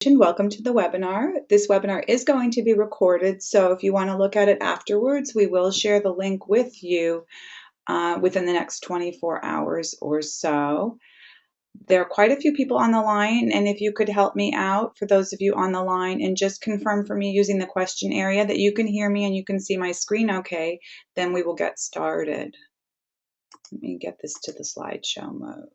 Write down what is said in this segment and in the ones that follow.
mentioned, welcome to the webinar. This webinar is going to be recorded, so if you want to look at it afterwards, we will share the link with you within the next 24 hours or so. There are quite a few people on the line, and if you could help me out, for those of you on the line, and just confirm for me using the question area that you can hear me and you can see my screen okay, then we will get started. Let me get this to the slideshow mode.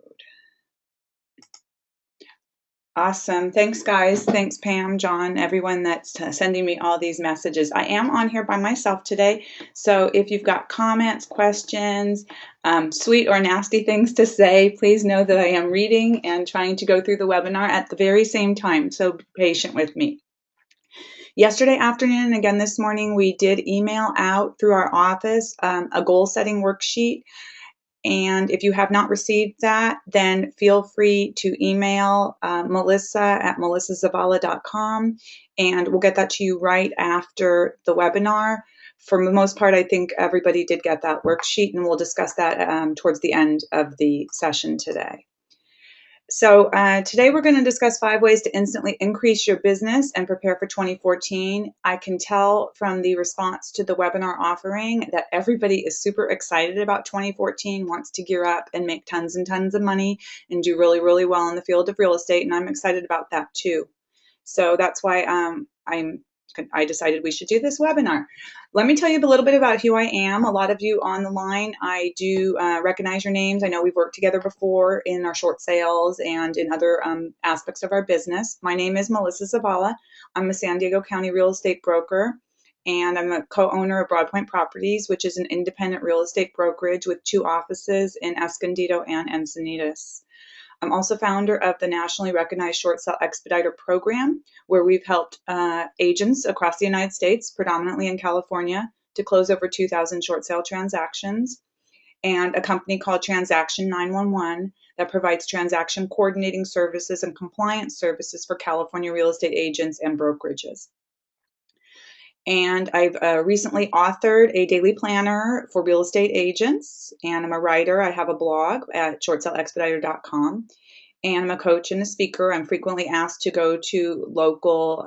Awesome. Thanks, guys. Thanks, Pam, John, everyone that's sending me all these messages. I am on here by myself today, so if you've got comments, questions, sweet or nasty things to say, please know that I am reading and trying to go through the webinar at the very same time, so be patient with me. Yesterday afternoon and again this morning, we did email out through our office a goal-setting worksheet. And if you have not received that, then feel free to email Melissa at melissazavala.com, and we'll get that to you right after the webinar. For the most part, I think everybody did get that worksheet, and we'll discuss that towards the end of the session today. So today we're going to discuss 5 ways to instantly increase your business and prepare for 2014. I can tell from the response to the webinar offering that everybody is super excited about 2014, wants to gear up and make tons and tons of money and do really, really well in the field of real estate, and I'm excited about that too. So that's why I decided we should do this webinar. Let me tell you a little bit about who I am. A lot of you on the line, I do recognize your names. I know we've worked together before in our short sales and in other aspects of our business. My name is Melissa Zavala. I'm a San Diego County real estate broker, and I'm a co-owner of Broadpoint Properties, which is an independent real estate brokerage with 2 offices in Escondido and Encinitas. I'm also founder of the nationally recognized Short Sale Expediter program, where we've helped agents across the United States, predominantly in California, to close over 2,000 short sale transactions, and a company called Transaction 911 that provides transaction coordinating services and compliance services for California real estate agents and brokerages. And I've recently authored a daily planner for real estate agents, and I'm a writer. I have a blog at shortsaleexpediter.com, and I'm a coach and a speaker. I'm frequently asked to go to local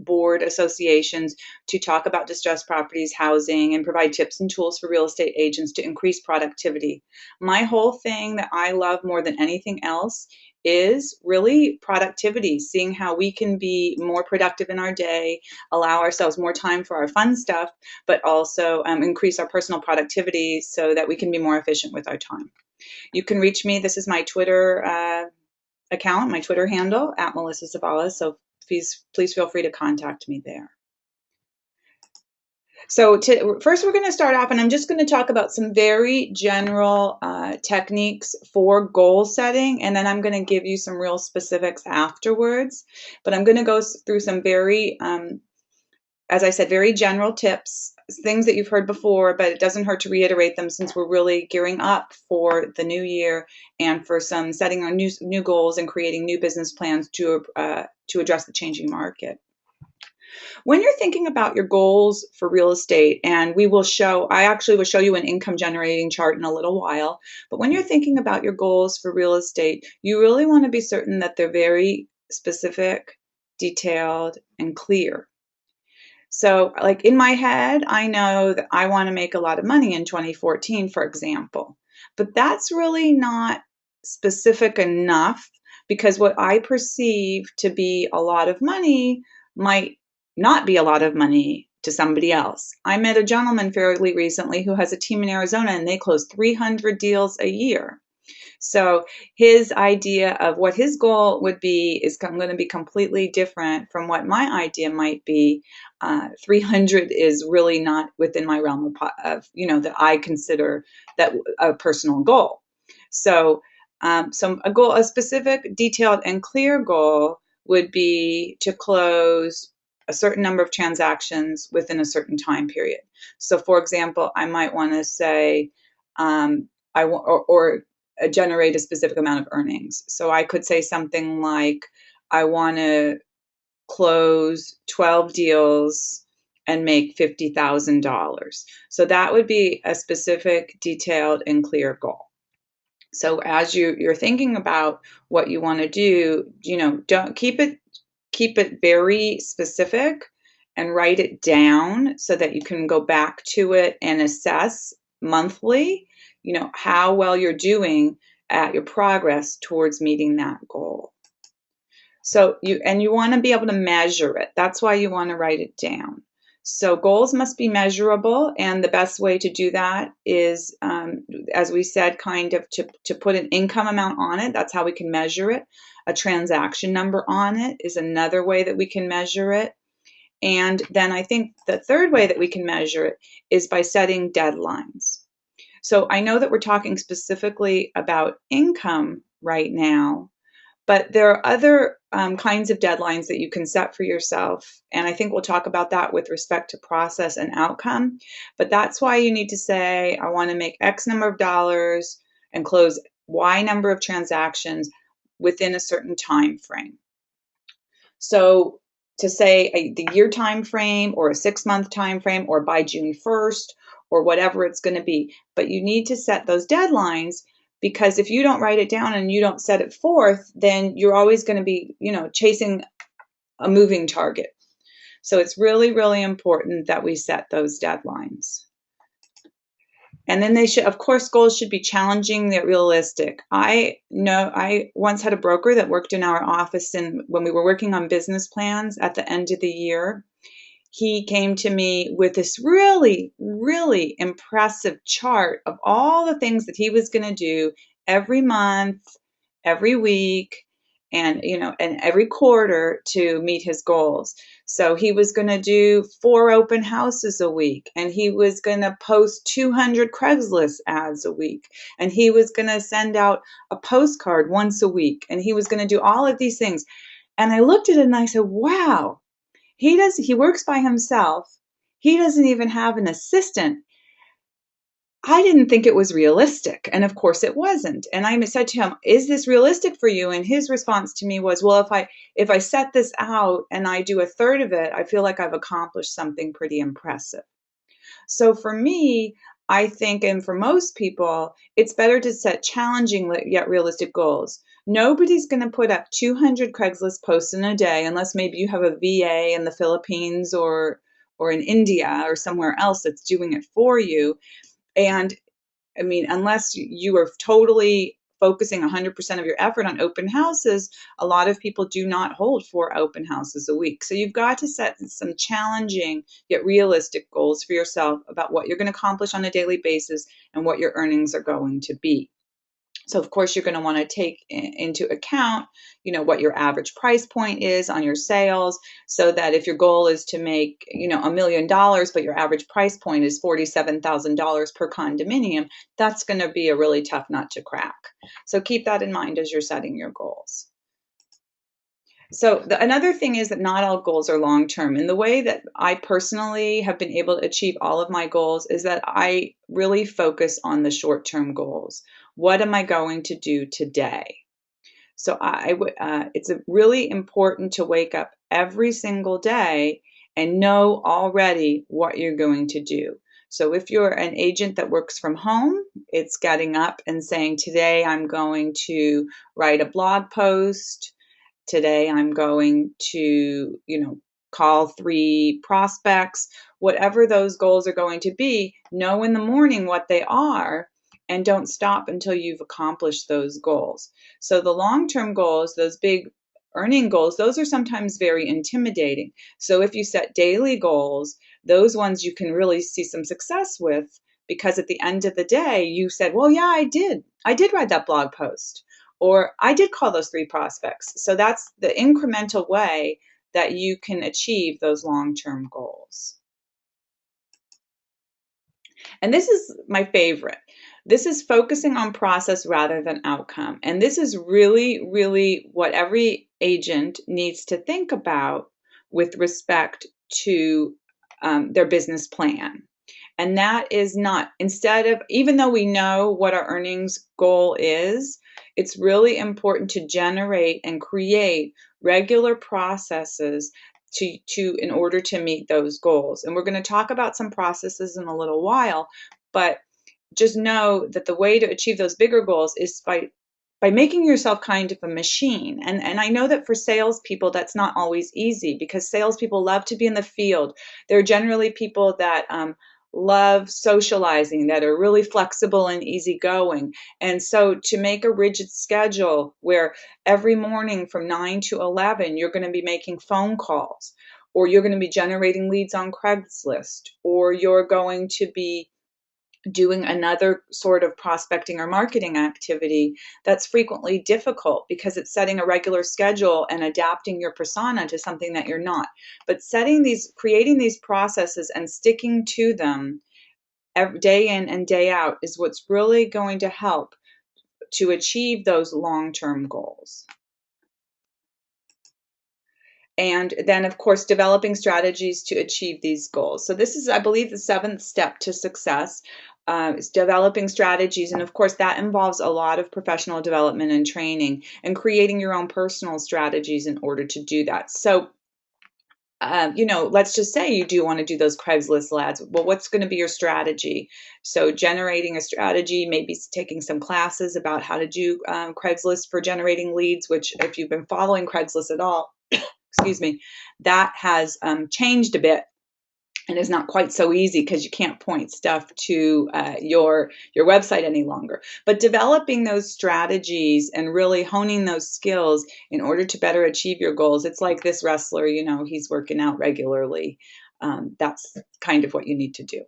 board associations to talk about distressed properties, housing, and provide tips and tools for real estate agents to increase productivity. My whole thing that I love more than anything else is really productivity, seeing how we can be more productive in our day, allow ourselves more time for our fun stuff, but also increase our personal productivity so that we can be more efficient with our time. You can reach me. This is my Twitter account, my Twitter handle, at Melissa Zavala, so please feel free to contact me there. So first we're going to start off, and I'm just going to talk about some very general techniques for goal setting, and then I'm going to give you some real specifics afterwards. But I'm going to go through some very, as I said, very general tips, things that you've heard before, but it doesn't hurt to reiterate them since we're really gearing up for the new year and for some setting our new goals and creating new business plans to address the changing market. When you're thinking about your goals for real estate, and I actually will show you an income generating chart in a little while, but when you're thinking about your goals for real estate, you really want to be certain that they're very specific, detailed, and clear. So like in my head, I know that I want to make a lot of money in 2014, for example, but that's really not specific enough, because what I perceive to be a lot of money might not be a lot of money to somebody else. I met a gentleman fairly recently who has a team in Arizona, and they close 300 deals a year. So his idea of what his goal would be is going to be completely different from what my idea might be. 300 is really not within my realm of that I consider that a personal goal. So a specific, detailed, and clear goal would be to close a certain number of transactions within a certain time period. So, for example, I might want to say, generate a specific amount of earnings. So I could say something like, I want to close 12 deals and make $50,000. So that would be a specific, detailed, and clear goal. So as you're thinking about what you want to do, don't keep it keep it very specific and write it down so that you can go back to it and assess monthly, how well you're doing at your progress towards meeting that goal. So you want to be able to measure it. That's why you want to write it down. So goals must be measurable, and the best way to do that is, as we said, kind of to put an income amount on it. That's how we can measure it. A transaction number on it is another way that we can measure it. And then I think the third way that we can measure it is by setting deadlines. So I know that we're talking specifically about income right now, but there are other kinds of deadlines that you can set for yourself. And I think we'll talk about that with respect to process and outcome. But that's why you need to say, I want to make X number of dollars and close Y number of transactions within a certain time frame. So to say the year time frame or a 6-month time frame or by June 1st or whatever it's going to be. But you need to set those deadlines, because if you don't write it down and you don't set it forth, then you're always going to be, chasing a moving target. So it's really, really important that we set those deadlines. And then of course, goals should be challenging yet realistic. I know I once had a broker that worked in our office, and when we were working on business plans at the end of the year, he came to me with this really, really impressive chart of all the things that he was going to do every month, every week, and every quarter to meet his goals. So he was going to do 4 open houses a week, and he was going to post 200 Craigslist ads a week, and he was going to send out a postcard once a week, and he was going to do all of these things. And I looked at it and I said, wow, he works by himself. He doesn't even have an assistant. I didn't think it was realistic. And of course it wasn't. And I said to him, is this realistic for you? And his response to me was, well, if I set this out and I do a third of it, I feel like I've accomplished something pretty impressive. So for me, I think, and for most people, it's better to set challenging yet realistic goals. Nobody's going to put up 200 Craigslist posts in a day unless maybe you have a VA in the Philippines or in India or somewhere else that's doing it for you. And I mean, unless you are totally focusing 100% of your effort on open houses, a lot of people do not hold 4 open houses a week. So you've got to set some challenging yet realistic goals for yourself about what you're going to accomplish on a daily basis and what your earnings are going to be. So of course you're going to want to take into account, what your average price point is on your sales, so that if your goal is to make, $1 million, but your average price point is $47,000 per condominium, that's going to be a really tough nut to crack. So keep that in mind as you're setting your goals. So another thing is that not all goals are long-term. And the way that I personally have been able to achieve all of my goals is that I really focus on the short-term goals. What am I going to do today? So it's really important to wake up every single day and know already what you're going to do. So if you're an agent that works from home, it's getting up and saying, today I'm going to write a blog post. Today I'm going to, call 3 prospects. Whatever those goals are going to be, know in the morning what they are and don't stop until you've accomplished those goals. So the long-term goals, those big earning goals, those are sometimes very intimidating. So if you set daily goals, those ones you can really see some success with, because at the end of the day, you said, well, yeah, I did write that blog post, or I did call those 3 prospects. So that's the incremental way that you can achieve those long-term goals. And this is my favorite. This is focusing on process rather than outcome. And this is really, really what every agent needs to think about with respect to their business plan. And that is not, even though we know what our earnings goal is, it's really important to generate and create regular processes in order to meet those goals. And we're going to talk about some processes in a little while, but just know that the way to achieve those bigger goals is by by making yourself kind of a machine. And I know that for salespeople, that's not always easy because salespeople love to be in the field. They're generally people that love socializing, that are really flexible and easygoing. And so to make a rigid schedule where every morning from 9 to 11, you're going to be making phone calls, or you're going to be generating leads on Craigslist, or you're going to be doing another sort of prospecting or marketing activity, that's frequently difficult because it's setting a regular schedule and adapting your persona to something that you're not. But creating these processes and sticking to them every day in and day out is what's really going to help to achieve those long-term goals. And then, of course, developing strategies to achieve these goals. So this is, I believe, the 7th step to success, is developing strategies. And of course, that involves a lot of professional development and training and creating your own personal strategies in order to do that. So, let's just say you do want to do those Craigslist ads. Well, what's going to be your strategy? So generating a strategy, maybe taking some classes about how to do Craigslist for generating leads, which if you've been following Craigslist at all, excuse me, that has changed a bit and is not quite so easy because you can't point stuff to your website any longer. But developing those strategies and really honing those skills in order to better achieve your goals. It's like this wrestler, he's working out regularly. That's kind of what you need to do.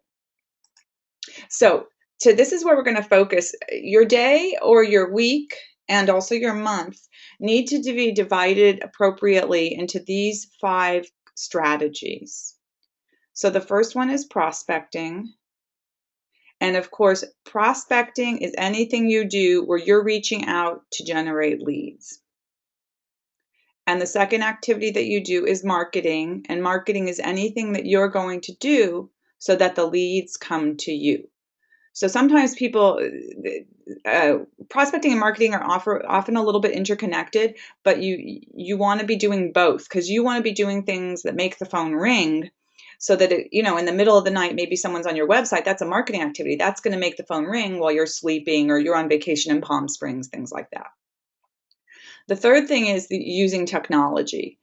So this is where we're going to focus. Your day or your week and also your month need to be divided appropriately into these 5 strategies. So the first one is prospecting. And of course, prospecting is anything you do where you're reaching out to generate leads. And the second activity that you do is marketing. And marketing is anything that you're going to do so that the leads come to you. So sometimes people, prospecting and marketing are often a little bit interconnected, but you want to be doing both because you want to be doing things that make the phone ring so that, in the middle of the night, maybe someone's on your website. That's a marketing activity. That's going to make the phone ring while you're sleeping or you're on vacation in Palm Springs, things like that. The third thing is using technology.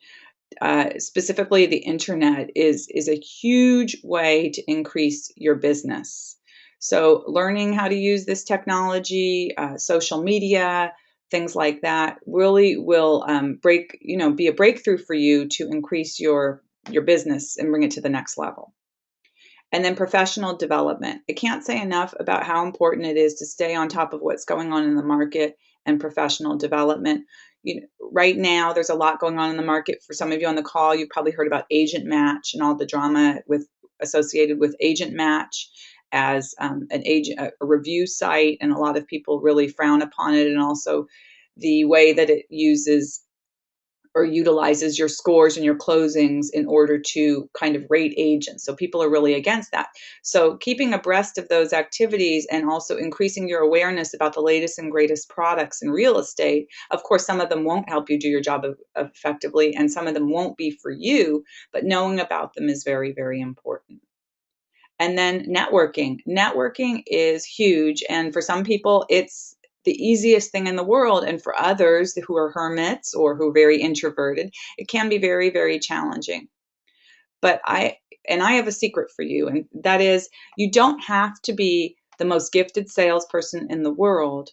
Specifically, the internet is a huge way to increase your business. So learning how to use this technology, social media, things like that really will be a breakthrough for you to increase your business and bring it to the next level. And then professional development. I can't say enough about how important it is to stay on top of what's going on in the market and professional development. Right now, there's a lot going on in the market. For some of you on the call, you've probably heard about Agent Match and all the drama associated with Agent Match as a review site, and a lot of people really frown upon it, and also the way that it uses or utilizes your scores and your closings in order to kind of rate agents. So people are really against that. So keeping abreast of those activities and also increasing your awareness about the latest and greatest products in real estate. Of course, some of them won't help you do your job effectively, and some of them won't be for you, but knowing about them is very, very important. And then networking. Networking is huge. And for some people, it's the easiest thing in the world. And for others who are hermits or who are very introverted, it can be very, very challenging. But I have a secret for you, and that is you don't have to be the most gifted salesperson in the world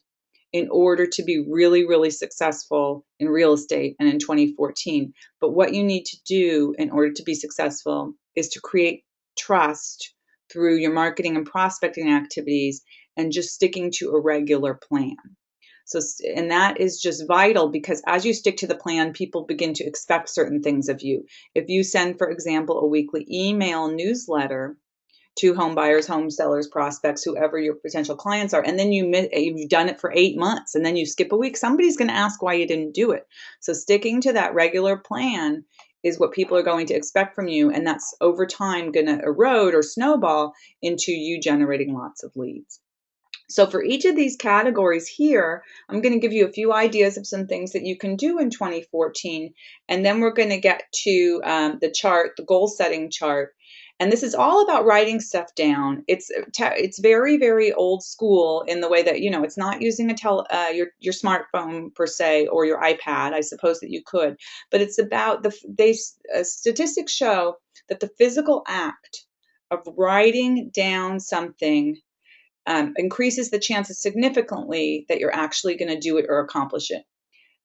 in order to be really, really successful in real estate and in 2014. But what you need to do in order to be successful is to create trust through your marketing and prospecting activities and just sticking to a regular plan. So, and that is just vital because as you stick to the plan, people begin to expect certain things of you. If you send, for example, a weekly email newsletter to home buyers, home sellers, prospects, whoever your potential clients are, and then you've done it for 8 months and then you skip a week, somebody's going to ask why you didn't do it. So sticking to that regular plan is what people are going to expect from you, and that's over time going to erode or snowball into you generating lots of leads. So for each of these categories here, I'm going to give you a few ideas of some things that you can do in 2014, and then we're going to get to the chart, the goal setting chart. And this is all about writing stuff down. It's very, very old school in the way that, it's not using your smartphone per se, or your iPad. I suppose that you could, but it's about statistics show that the physical act of writing down something increases the chances significantly that you're actually going to do it or accomplish it.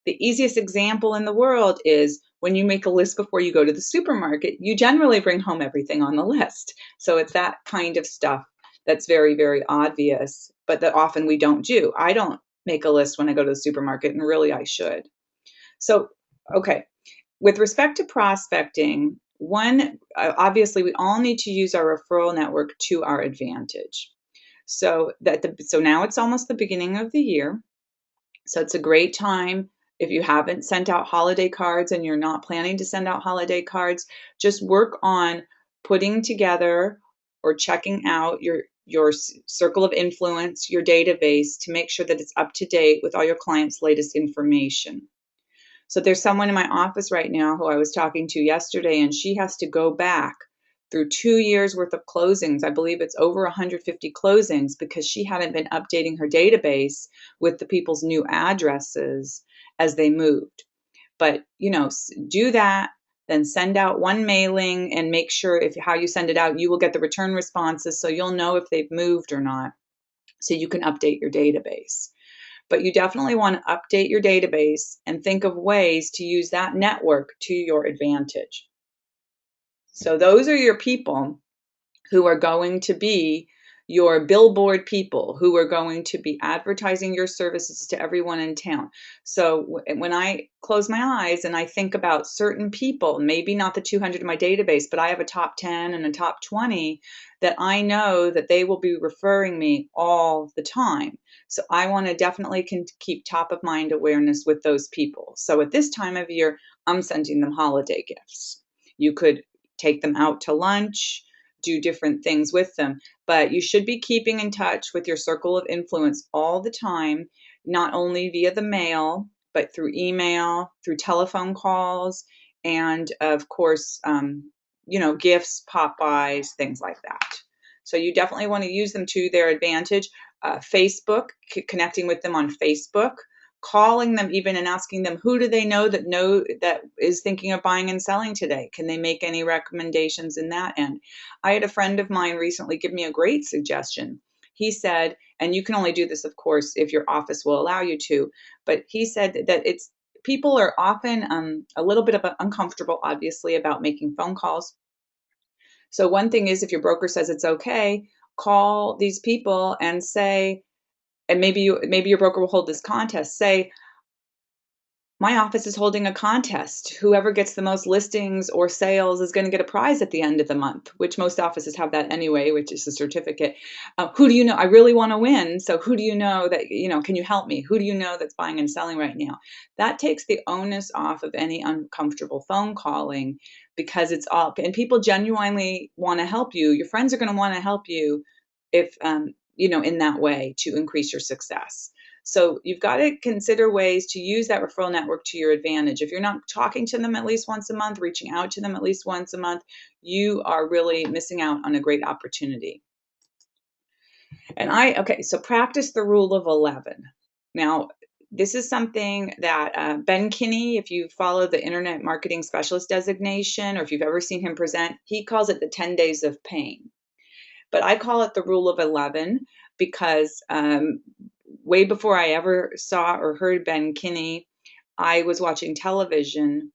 The easiest example in the world is when you make a list before you go to the supermarket, you generally bring home everything on the list. So it's that kind of stuff that's very, very obvious, but that often we don't do. I don't make a list when I go to the supermarket, and really I should. So, okay, with respect to prospecting, obviously we all need to use our referral network to our advantage. So now it's almost the beginning of the year. So it's a great time. If you haven't sent out holiday cards and you're not planning to send out holiday cards, just work on putting together or checking out your circle of influence, your database, to make sure that it's up to date with all your clients' latest information. So there's someone in my office right now who I was talking to yesterday, and she has to go back through 2 years worth of closings. I believe it's over 150 closings, because she hadn't been updating her database with the people's new addresses as they moved. But, do that, then send out one mailing, and make sure how you send it out, you will get the return responses, so you'll know if they've moved or not, so you can update your database. But you definitely want to update your database and think of ways to use that network to your advantage. So those are your people who are going to be your billboard people, who are going to be advertising your services to everyone in town. So when I close my eyes and I think about certain people, maybe not the 200 in my database, but I have a top 10 and a top 20 that I know that they will be referring me all the time. So I want to definitely keep top of mind awareness with those people. So at this time of year, I'm sending them holiday gifts. You could take them out to lunch, do different things with them, but you should be keeping in touch with your circle of influence all the time, not only via the mail, but through email, through telephone calls, and of course, gifts, pop-bys, things like that. So you definitely want to use them to their advantage. Facebook, connecting with them on Facebook, calling them even and asking them, who do they know that is thinking of buying and selling today? Can they make any recommendations in that end? I had a friend of mine recently give me a great suggestion. He said, and you can only do this, of course, if your office will allow you to, but he said that people are often a little bit uncomfortable, obviously, about making phone calls. So one thing is, if your broker says it's okay, call these people and say, and maybe your broker will hold this contest. Say, my office is holding a contest. Whoever gets the most listings or sales is going to get a prize at the end of the month, which most offices have that anyway, which is a certificate. Who do you know? I really want to win. So who do you know that, can you help me? Who do you know that's buying and selling right now? That takes the onus off of any uncomfortable phone calling, because it's all, and people genuinely want to help you. Your friends are going to want to help you if, in that way, to increase your success. So you've got to consider ways to use that referral network to your advantage. If you're not talking to them at least once a month, reaching out to them at least once a month, you are really missing out on a great opportunity. So practice the rule of 11. Now, this is something that Ben Kinney, if you follow the Internet Marketing Specialist designation, or if you've ever seen him present, he calls it the 10 days of pain. But I call it the rule of 11 because way before I ever saw or heard Ben Kinney, I was watching television,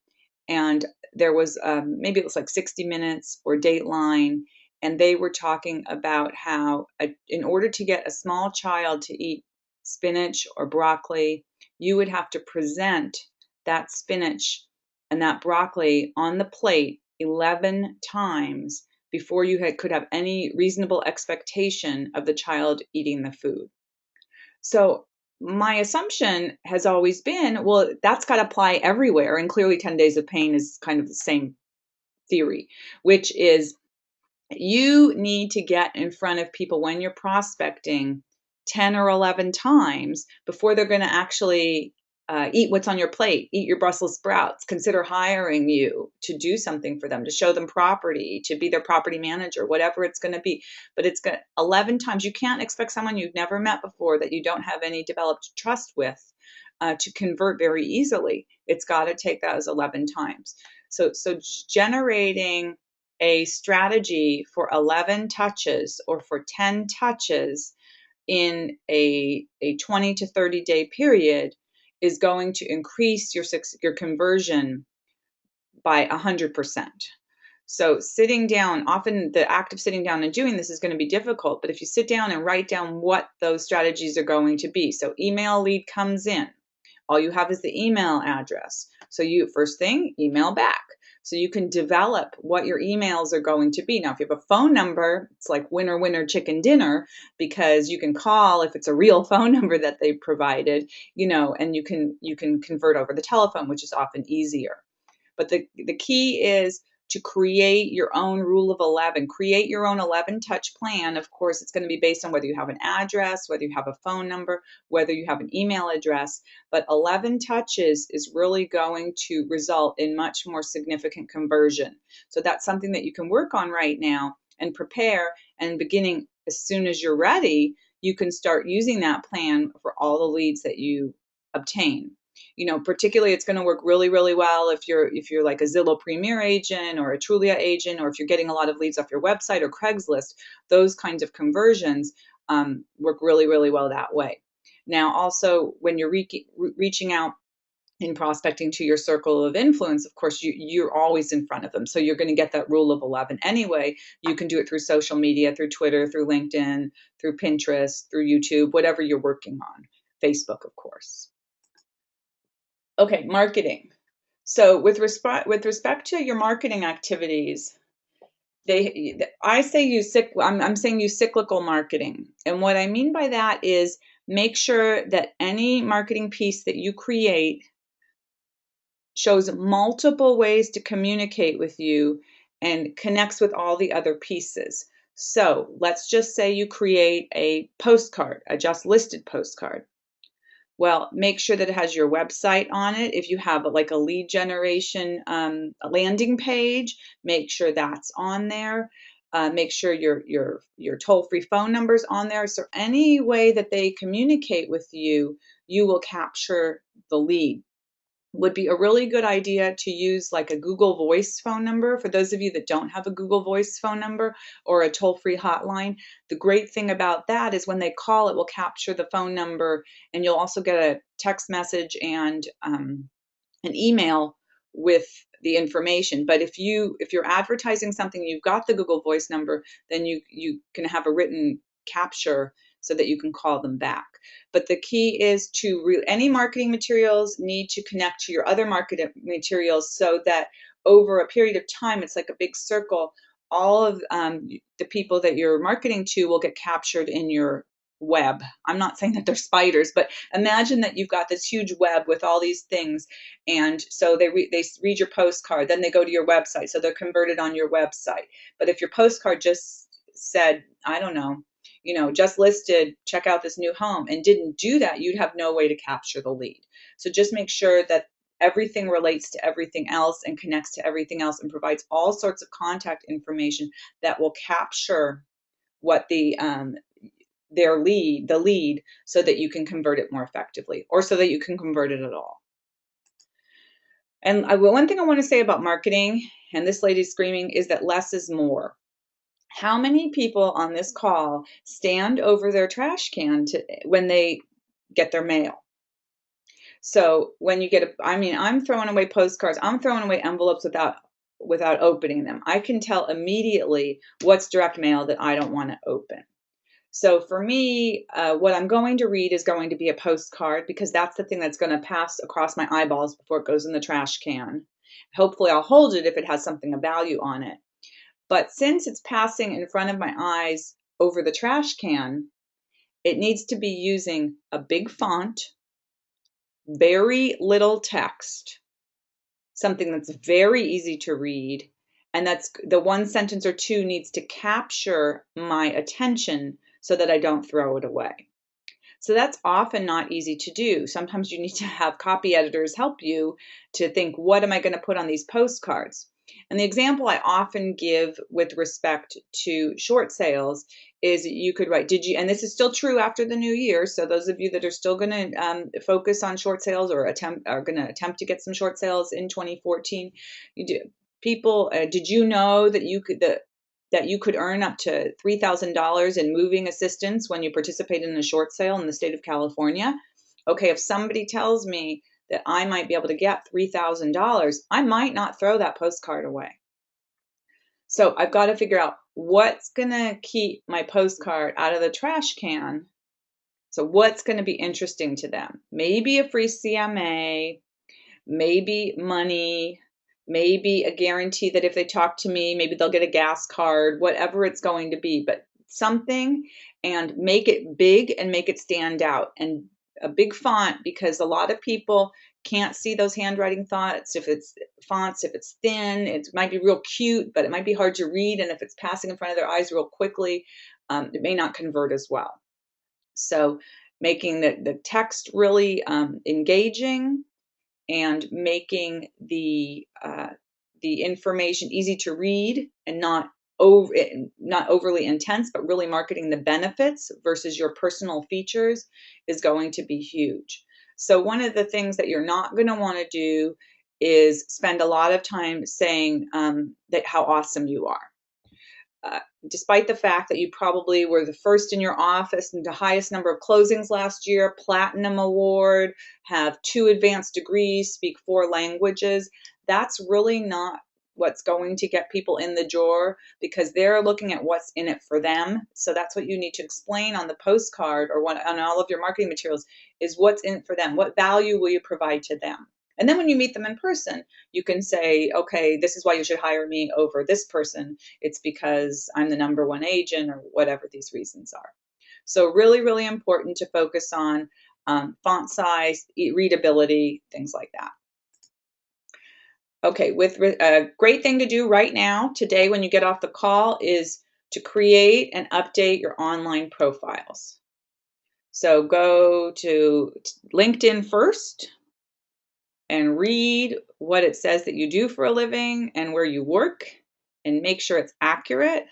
and there was maybe it was like 60 Minutes or Dateline, and they were talking about how in order to get a small child to eat spinach or broccoli, you would have to present that spinach and that broccoli on the plate 11 times before you could have any reasonable expectation of the child eating the food. So my assumption has always been, well, that's got to apply everywhere. And clearly 10 days of pain is kind of the same theory, which is you need to get in front of people when you're prospecting 10 or 11 times before they're going to actually eat what's on your plate, eat your Brussels sprouts, consider hiring you to do something for them, to show them property, to be their property manager, whatever it's going to be. But it's going 11 times. You can't expect someone you've never met before that you don't have any developed trust with to convert very easily. It's got to take those 11 times. So generating a strategy for 11 touches or for 10 touches in a 20 to 30 day period is going to increase your conversion by 100%. So sitting down, often the act of sitting down and doing this is going to be difficult, but if you sit down and write down what those strategies are going to be. So email lead comes in. All you have is the email address. So you, first thing, email back. So you can develop what your emails are going to be. Now, if you have a phone number, it's like winner, winner, chicken dinner, because you can call if it's a real phone number that they provided, and you can convert over the telephone, which is often easier. But the key is to create your own rule of 11, create your own 11 touch plan. Of course, it's going to be based on whether you have an address, whether you have a phone number, whether you have an email address, but 11 touches is really going to result in much more significant conversion. So that's something that you can work on right now and prepare, and beginning as soon as you're ready, you can start using that plan for all the leads that you obtain. Particularly it's going to work really, really well if you're like a Zillow Premier agent or a Trulia agent, or if you're getting a lot of leads off your website or Craigslist. Those kinds of conversions work really, really well that way. Now, also, when you're reaching out in prospecting to your circle of influence, of course, you're always in front of them. So you're going to get that rule of 11 anyway. You can do it through social media, through Twitter, through LinkedIn, through Pinterest, through YouTube, whatever you're working on. Facebook, of course. Okay, marketing. So with respect to your marketing activities, I'm saying use cyclical marketing. And what I mean by that is make sure that any marketing piece that you create shows multiple ways to communicate with you and connects with all the other pieces. So let's just say you create a postcard, a just listed postcard. Well, make sure that it has your website on it. If you have like a lead generation landing page, make sure that's on there. Make sure your toll-free phone number's on there. So any way that they communicate with you, you will capture the lead. Would be a really good idea to use like a Google Voice phone number. For those of you that don't have a Google Voice phone number or a toll-free hotline, the great thing about that is when they call, it will capture the phone number, and you'll also get a text message and an email with the information. But if you're advertising something, you've got the Google Voice number, then you can have a written capture so that you can call them back. But the key is any marketing materials need to connect to your other marketing materials so that over a period of time, it's like a big circle. All of the people that you're marketing to will get captured in your web. I'm not saying that they're spiders, but imagine that you've got this huge web with all these things, and so they read your postcard, then they go to your website, so they're converted on your website. But if your postcard just said, I don't know, just listed, check out this new home, and didn't do that, you'd have no way to capture the lead. So just make sure that everything relates to everything else and connects to everything else and provides all sorts of contact information that will capture what the lead, so that you can convert it more effectively, or so that you can convert it at all. And one thing I want to say about marketing, and this lady's screaming, is that less is more. How many people on this call stand over their trash can when they get their mail? So when you get I'm throwing away postcards, I'm throwing away envelopes without opening them. I can tell immediately what's direct mail that I don't want to open. So for me, what I'm going to read is going to be a postcard, because that's the thing that's going to pass across my eyeballs before it goes in the trash can. Hopefully I'll hold it if it has something of value on it. But since it's passing in front of my eyes over the trash can, it needs to be using a big font, very little text, something that's very easy to read, and that's the one sentence or two needs to capture my attention so that I don't throw it away. So that's often not easy to do. Sometimes you need to have copy editors help you to think, what am I going to put on these postcards? And the example I often give with respect to short sales is you could write, did you, and this is still true after the new year. So those of you that are still going to focus on short sales or are going to attempt to get some short sales in 2014, you do. People, did you know that you could earn up to $3,000 in moving assistance when you participate in a short sale in the state of California? Okay, if somebody tells me that I might be able to get $3,000, I might not throw that postcard away. So I've got to figure out what's going to keep my postcard out of the trash can. So what's going to be interesting to them? Maybe a free CMA, maybe money, maybe a guarantee that if they talk to me, maybe they'll get a gas card, whatever it's going to be, but something, and make it big and make it stand out, and a big font, because a lot of people can't see those handwriting fonts. If it's thin, it might be real cute, but it might be hard to read. And if it's passing in front of their eyes real quickly, it may not convert as well. So making the text really engaging, and making the information easy to read and not overly intense, but really marketing the benefits versus your personal features is going to be huge. So one of the things that you're not going to want to do is spend a lot of time saying that how awesome you are. Despite the fact that you probably were the first in your office and the highest number of closings last year, platinum award, have 2 advanced degrees, speak 4 languages, that's really not what's going to get people in the door, because they're looking at what's in it for them. So that's what you need to explain on the postcard or on all of your marketing materials, is what's in it for them. What value will you provide to them? And then when you meet them in person, you can say, okay, this is why you should hire me over this person. It's because I'm the #1 agent, or whatever these reasons are. So really, really important to focus on font size, readability, things like that. Okay, with a great thing to do right now, today, when you get off the call, is to create and update your online profiles. So go to LinkedIn first and read what it says that you do for a living and where you work, and make sure it's accurate.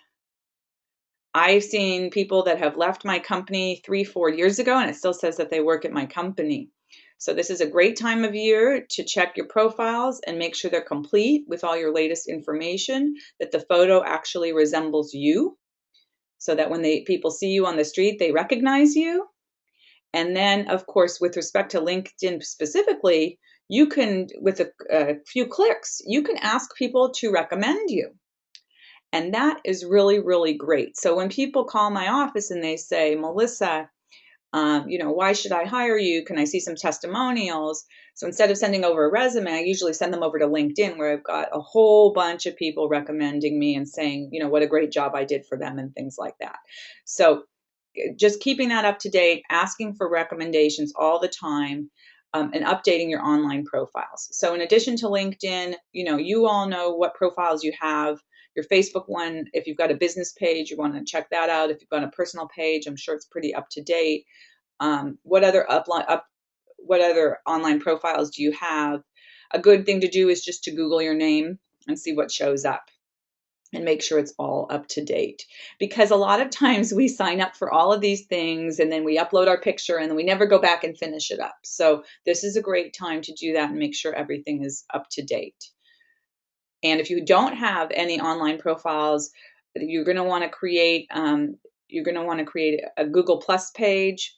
I've seen people that have left my company 3-4 years ago, and it still says that they work at my company. So this is a great time of year to check your profiles and make sure they're complete with all your latest information, that the photo actually resembles you, so that when people see you on the street, they recognize you. And then, of course, with respect to LinkedIn specifically, you can, with a few clicks, you can ask people to recommend you. And that is really, really great. So when people call my office and they say, Melissa, why should I hire you? Can I see some testimonials? So instead of sending over a resume, I usually send them over to LinkedIn, where I've got a whole bunch of people recommending me and saying, what a great job I did for them and things like that. So just keeping that up to date, asking for recommendations all the time, and updating your online profiles. So in addition to LinkedIn, you all know what profiles you have. Your Facebook one, if you've got a business page, you want to check that out. If you've got a personal page, I'm sure it's pretty up to date. What other online profiles do you have? A good thing to do is just to Google your name and see what shows up, and make sure it's all up to date. Because a lot of times we sign up for all of these things and then we upload our picture and then we never go back and finish it up. So this is a great time to do that and make sure everything is up to date. And if you don't have any online profiles, you're going to want to create a Google Plus page,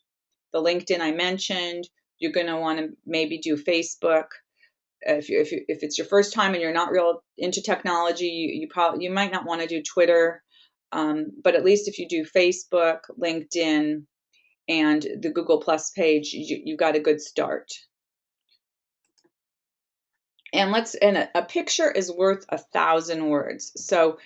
the LinkedIn I mentioned. You're going to want to maybe do Facebook. If it's your first time and you're not real into technology, you might not want to do Twitter, but at least if you do Facebook, LinkedIn, and the Google Plus page, you've got a good start. And a picture is worth 1,000 words. So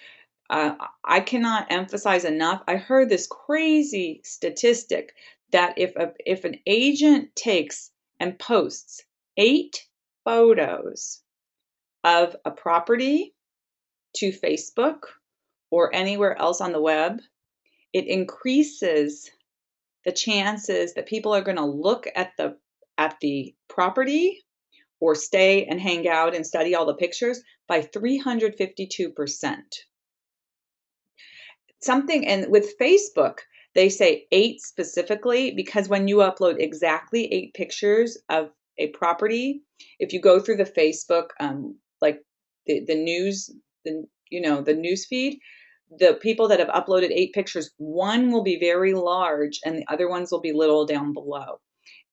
I cannot emphasize enough. I heard this crazy statistic that if an agent takes and posts 8 photos of a property to Facebook or anywhere else on the web, it increases the chances that people are going to look at the property or stay and hang out and study all the pictures by 352%. Something, and with Facebook, they say 8 specifically, because when you upload exactly 8 pictures of a property, if you go through the Facebook, like the news, the news feed, the people that have uploaded 8 pictures, one will be very large and the other ones will be little down below.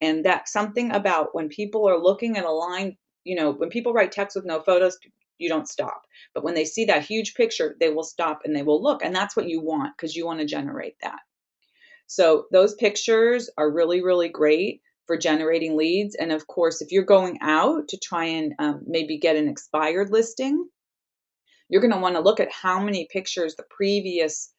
And that's something about when people are looking at a line, when people write text with no photos, you don't stop. But when they see that huge picture, they will stop and they will look. And that's what you want, because you want to generate that. So those pictures are really, really great for generating leads. And of course, if you're going out to try and maybe get an expired listing, you're going to want to look at how many pictures the previous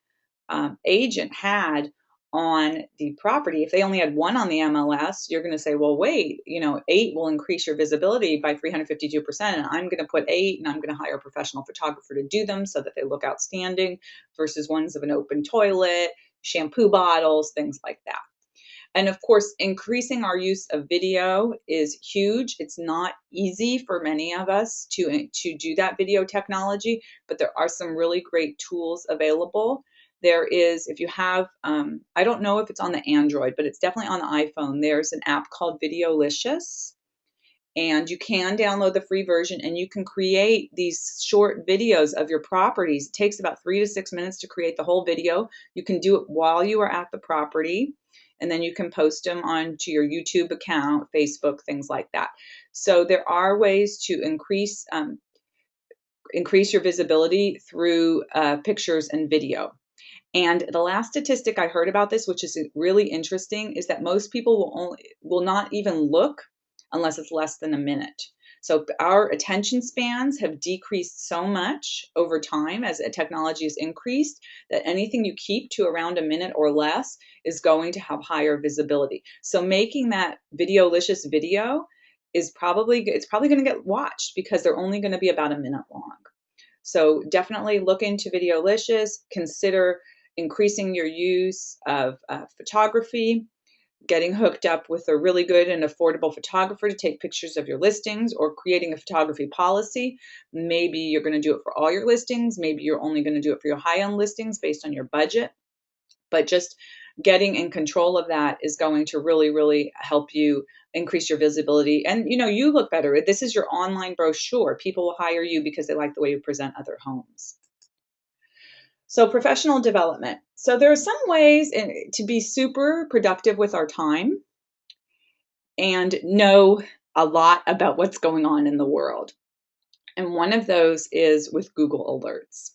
agent had on the property. If they only had 1 on the MLS, you're going to say, well, wait, 8 will increase your visibility by 352%. And I'm going to put 8 and I'm going to hire a professional photographer to do them so that they look outstanding, versus ones of an open toilet, shampoo bottles, things like that. And of course, increasing our use of video is huge. It's not easy for many of us to do that video technology, but there are some really great tools available. There is, if you have, I don't know if it's on the Android, but it's definitely on the iPhone. There's an app called Videolicious, and you can download the free version and you can create these short videos of your properties. It takes about 3 to 6 minutes to create the whole video. You can do it while you are at the property, and then you can post them onto your YouTube account, Facebook, things like that. So there are ways to increase your visibility through pictures and video. And the last statistic I heard about this, which is really interesting, is that most people will not even look unless it's less than a minute. So our attention spans have decreased so much over time as technology has increased, that anything you keep to around a minute or less is going to have higher visibility. So making that Videolicious video is probably going to get watched, because they're only going to be about a minute long. So definitely look into Videolicious. Consider increasing your use of photography, getting hooked up with a really good and affordable photographer to take pictures of your listings, or creating a photography policy. Maybe you're going to do it for all your listings. Maybe you're only going to do it for your high-end listings based on your budget. But just getting in control of that is going to really, really help you increase your visibility. And you look better. This is your online brochure. People will hire you because they like the way you present other homes. So professional development. So there are some ways to be super productive with our time and know a lot about what's going on in the world. And one of those is with Google Alerts.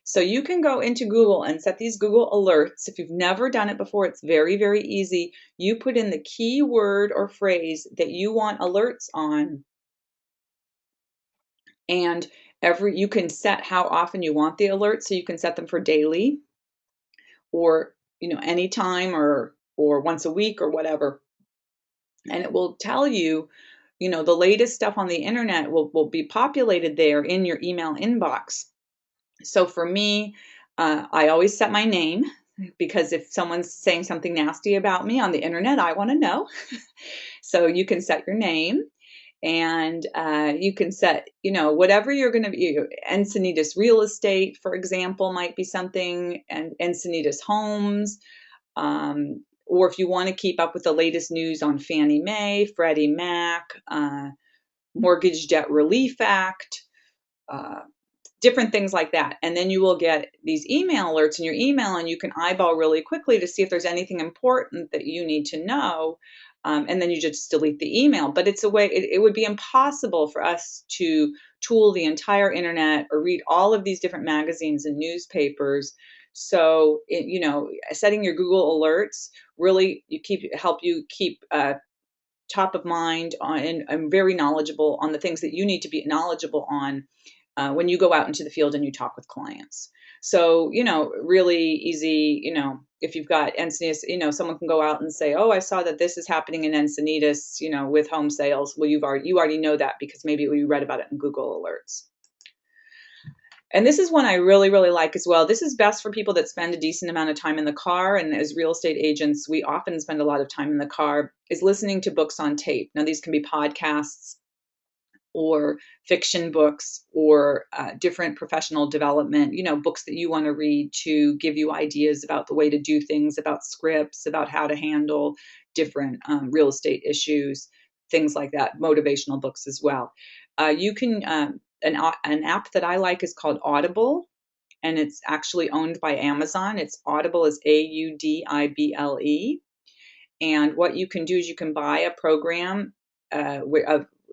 So you can go into Google and set these Google Alerts. If you've never done it before, it's very, very easy. You put in the keyword or phrase that you want alerts on, and you can set how often you want the alerts. So you can set them for daily, or anytime, or once a week, or whatever. And it will tell you, the latest stuff on the internet will be populated there in your email inbox. So for me, I always set my name, because if someone's saying something nasty about me on the internet, I want to know. So you can set your name, and you can set, whatever you're going to be. Encinitas Real Estate, for example, might be something, and Encinitas Homes. Or if you want to keep up with the latest news on Fannie Mae, Freddie Mac, Mortgage Debt Relief Act, different things like that. And then you will get these email alerts in your email, and you can eyeball really quickly to see if there's anything important that you need to know. And then you just delete the email. But it's a way, it would be impossible for us to tool the entire internet or read all of these different magazines and newspapers. So, setting your Google alerts really help you keep top of mind on, and very knowledgeable on the things that you need to be knowledgeable on when you go out into the field and you talk with clients. So, really easy, if you've got Encinitas, someone can go out and say, oh, I saw that this is happening in Encinitas, with home sales. Well, you already know that because maybe you read about it in Google Alerts. And this is one I really, really like as well. This is best for people that spend a decent amount of time in the car. And as real estate agents, we often spend a lot of time in the car, is listening to books on tape. Now, these can be podcasts or fiction books or different professional development, books that you want to read to give you ideas about the way to do things, about scripts, about how to handle different real estate issues, things like that, motivational books as well. You can, an app that I like is called Audible, and it's actually owned by Amazon. It's Audible is Audible. And what you can do is you can buy a program,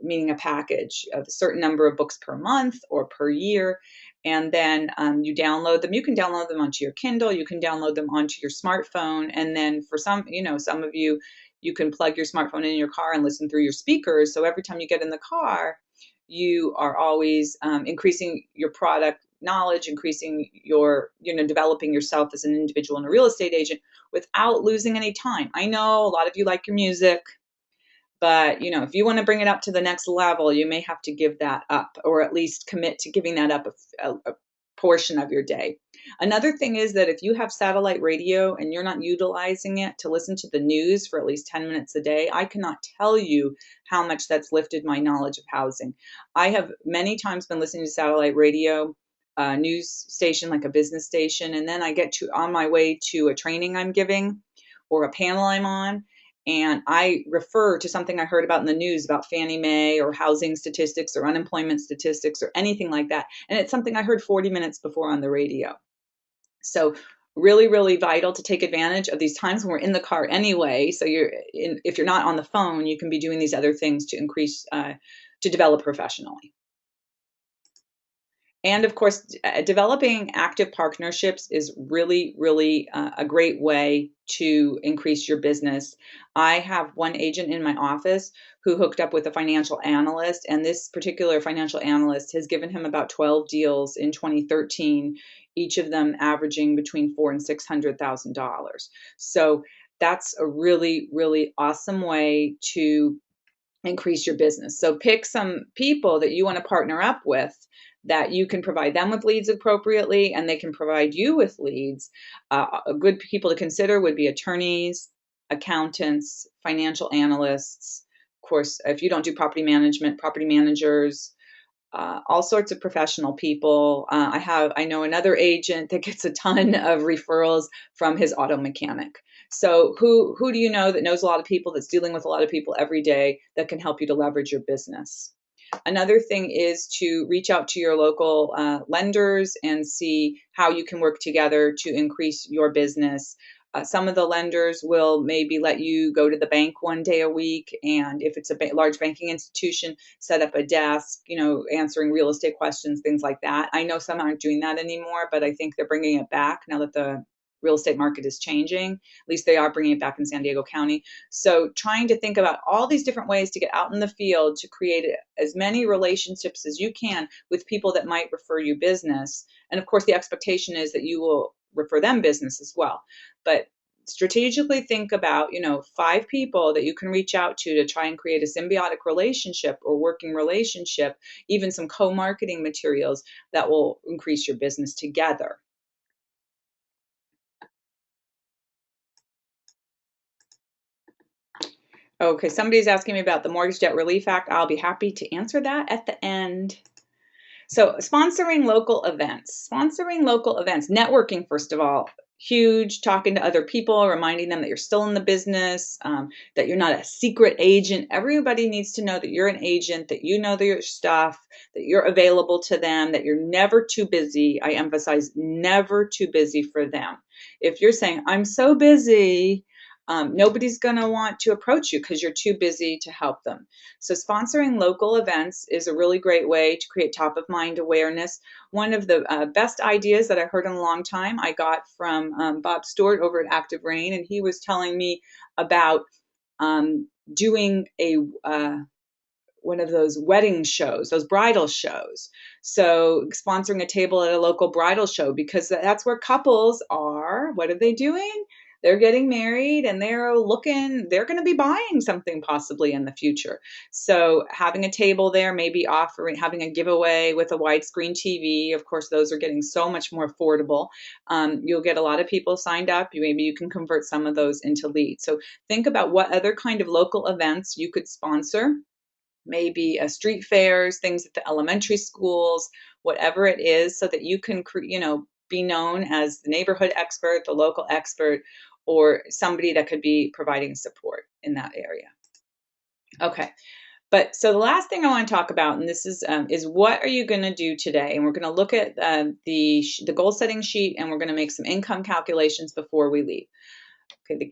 meaning a package of a certain number of books per month or per year. And then you download them. You can download them onto your Kindle. You can download them onto your smartphone. And then for some, some of you, you can plug your smartphone in your car and listen through your speakers. So every time you get in the car, you are always increasing your product knowledge, increasing your, developing yourself as an individual and a real estate agent without losing any time. I know a lot of you like your music, but if you want to bring it up to the next level, you may have to give that up, or at least commit to giving that up a portion of your day. Another thing is that if you have satellite radio and you're not utilizing it to listen to the news for at least 10 minutes a day, I cannot tell you how much that's lifted my knowledge of housing. I have many times been listening to satellite radio, news station, like a business station, and then I get on my way to a training I'm giving or a panel I'm on, and I refer to something I heard about in the news about Fannie Mae or housing statistics or unemployment statistics or anything like that. And it's something I heard 40 minutes before on the radio. So really, really vital to take advantage of these times when we're in the car anyway. So if you're not on the phone, you can be doing these other things to increase, to develop professionally. And of course, developing active partnerships is really, really a great way to increase your business. I have one agent in my office who hooked up with a financial analyst, and this particular financial analyst has given him about 12 deals in 2013, each of them averaging between $400,000 and $600,000. So that's a really, really awesome way to increase your business. So pick some people that you want to partner up with, that you can provide them with leads appropriately and they can provide you with leads. Good people to consider would be attorneys, accountants, financial analysts. Of course, if you don't do property management, property managers, all sorts of professional people. I know another agent that gets a ton of referrals from his auto mechanic. So who do you know that knows a lot of people, that's dealing with a lot of people every day, that can help you to leverage your business? Another thing is to reach out to your local lenders and see how you can work together to increase your business. Some of the lenders will maybe let you go to the bank one day a week, and if it's a large banking institution, set up a desk, answering real estate questions, things like that. I know some aren't doing that anymore, but I think they're bringing it back now that the real estate market is changing. At least they are bringing it back in San Diego County. So trying to think about all these different ways to get out in the field to create as many relationships as you can with people that might refer you business. And of course, the expectation is that you will refer them business as well. But strategically think about, 5 people that you can reach out to try and create a symbiotic relationship or working relationship, even some co-marketing materials that will increase your business together. Okay, somebody's asking me about the Mortgage Debt Relief Act. I'll be happy to answer that at the end. So sponsoring local events, networking, first of all, huge, talking to other people, reminding them that you're still in the business, that you're not a secret agent. Everybody needs to know that you're an agent, that you know your stuff, that you're available to them, that you're never too busy. I emphasize never too busy for them. If you're saying, I'm so busy, nobody's going to want to approach you because you're too busy to help them. So sponsoring local events is a really great way to create top of mind awareness. One of the best ideas that I heard in a long time I got from Bob Stewart over at Active Rain, and he was telling me about doing a one of those wedding shows, those bridal shows. So sponsoring a table at a local bridal show, because that's where couples are. What are they doing? they're getting married and they're going to be buying something possibly in the future. So having a table there, maybe having a giveaway with a widescreen TV. Of course, those are getting so much more affordable. You'll get a lot of people signed up. Maybe you can convert some of those into leads. So think about what other kind of local events you could sponsor. Maybe street fairs, things at the elementary schools, whatever it is, so that you can, be known as the neighborhood expert, the local expert, or somebody that could be providing support in that area. Okay. But so the last thing I want to talk about, and this is what are you going to do today? And we're going to look at the goal setting sheet, and we're going to make some income calculations before we leave. Okay, the